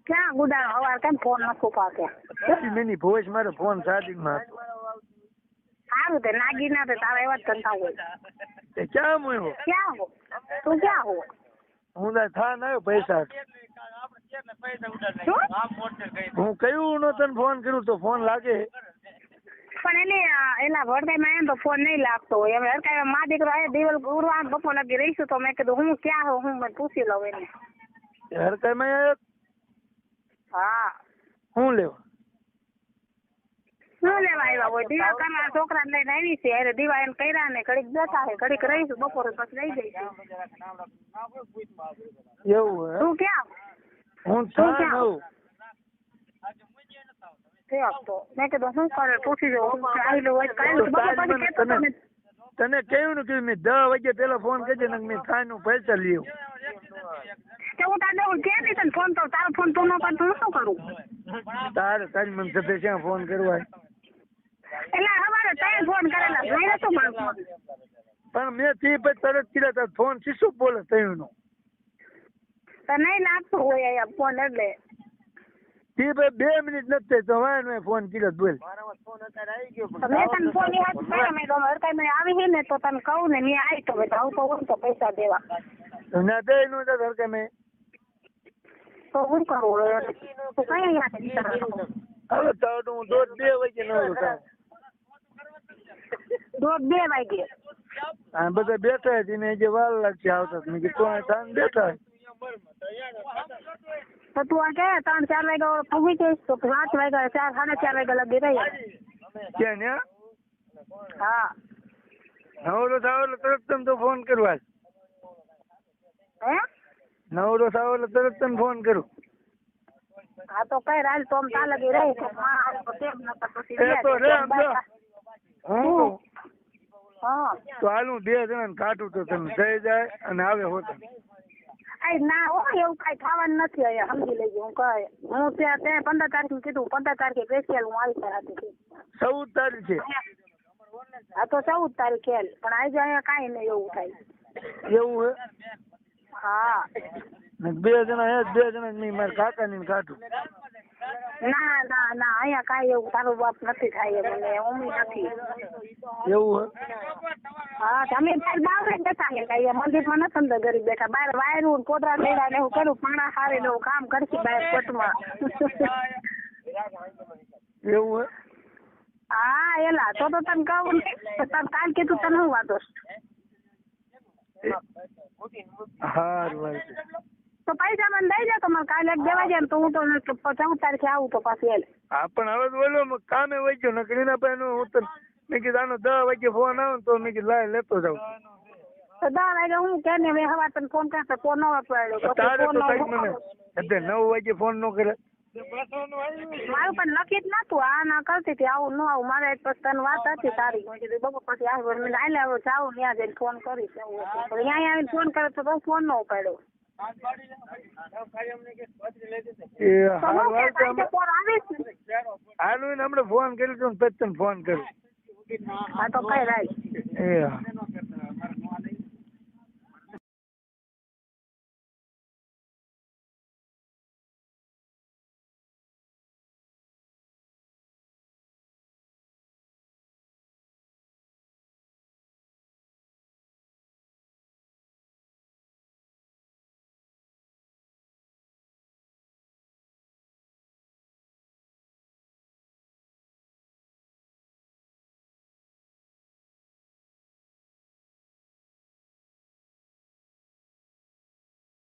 ક્યાં ગુડાનો હવાર કેમ ફોન નખો પાકે મેની ભોજ મારો ફોન ચાર્જિંગ માં હતો. સારું તે નાગી ના તારા એવા જ ધંધા હોય. તે ક્યાં હું ક્યાં હો તું ક્યાં હો? હું તો થાન આવ્યો પૈસા. હું કયું નો તને ફોન કર્યું તો ફોન લાગે. પણ એલા વડદાઈમાં એમ તો ફોન નહીં લાગતો હોય. હવે હરકાઈ મા દીકરો આ દિવાલ ગુરવા બપોર લગી રહીશું તો મેં કીધું હું ક્યાં હો હું મેં પૂછી લઉં એને. હરકાઈ માં હા હું લેવા શું લેવા આવ્યા હોય? દીવા કરવા છોકરાને લઈને આવી છે. અરે દીવા એમ કર્યા ને ઘડીક જતા હે ઘડીક રહીશું બપોરે પછી રહી જઈશું. એવું હે? તું ક્યાં? હું થાન આવું. મેં કીધું શું કરે પૂછી જવું તને કેવું ને કે મેં 10 વાગે પેલા ફોન કરજે ને મેં થાન નું પૈસા લઈ હું તારે કે નહીં તને ફોન કરું તારો ફોન તું ન કર તું શું કરું? તારી મને સાથે ક્યાં ફોન કરવા? એટલે સવારે તને ફોન કરેલા જોઈ નતો મારો ફોન. પણ મેં થી પછી તરત કર્યા તા ફોન શું બોલે તયું નો તો નહીં લાગતું હોય અહીંયા ફોન એટલે થી ભાઈ 2 મિનિટ નથી તો મેં ફોન કર્યો બોલ. મેં તને ફોન યાદ કર્યો મેં હરકાઈ મેં આવી છે ને તો તને કહું ને મેં આવી તો આવતો હોય તો પૈસા દેવા ના દે નું હરકાઈ મેં તો શું કરવું તું કઈ યાદ હવે તો હું 2 વાગે નો દોઢ 2 વાગે હા બધા બેઠા છે ને જે વાર લાગશે આવતા મેં કીધું થાન બેઠા તો તું આ કે 3-4 વાગે પહોંચી જઈશ તો 5 વાગે 4-4:30 વાગે લગી રહી ક્યાં ને? હા નવરો થાવ એટલે તરત તમે તો ફોન કરવા હે નવરો થાવ એટલે તરત તમે ફોન કરું. હા તો કઈ રાલ તો તા લગી રહી તો હા તો હાલ હું 2 જણા કાઢું તો તમે થઈ જાય અને આવે હોતા. ના હોય એવું કઈ થવાનું નથી અહીંયા સમજી લેજો. હું ત્યાં 15 તારીખ કીધું 15 તારીખે સ્પેશિયલ હું આવી હતી 14 તારીખે. હા તો 14 તારીખે પણ આજે અહીંયા કાંઈ નહીં એવું થાય એવું હે? હા 2 જણા હે 2 જણા નહીં મારા કાકા ની કાઢું. ના ના ના અહીંયા કાંઈ એવું તારું બાપ નથી થાય મને મમ્મી નથી એવું હે? હા તમે બહાર બેઠા ને કઈ મંદિરમાં નથી અંદર ગરીબ બેઠા બહાર વાયરું કોતરા લેવા ને એવું કરું પાણા હારે ને એવું કામ કરશે બહાર કોટમાં. એવું હે? હા એલા તો તને કહું ને તને કાલ કીધું તને શું વાંધો? હારું તો પૈસા મને દઈ દે તો મને કાલે દેવા જાય ને તો હું તો 14 તારીખે આવું તો પાછી હા પણ હવે બોલો કામે વહી ગયો નકરી ના પાસે હું તો મેં કીધું આનો 10 વાગે ફોન આવે તો મેં કીધું લાય લેતો જાઉં. તો 10 વાગે હું કે ને મેં હવા તને ફોન કરતો ફોન ન વાપર્યો તારે તો કઈક મને 9 વાગે ફોન ન કરે. મારું પણ લખી જ નતું આ ના કરતી હતી આવું ન આવું મારે પછી તને વાત હતી તારી મેં કીધું બપોર પછી આવ્યો મેં આલે હવે જાઉં ત્યાં જઈને ફોન કરીશ એવું હતું અહીંયા આવીને ફોન કરે તો ફોન ન ઉપાડ્યો. હાલું હમણાં ફોન કર્યો તો પછી તને ફોન કરું. હા તો કઈ રાખ.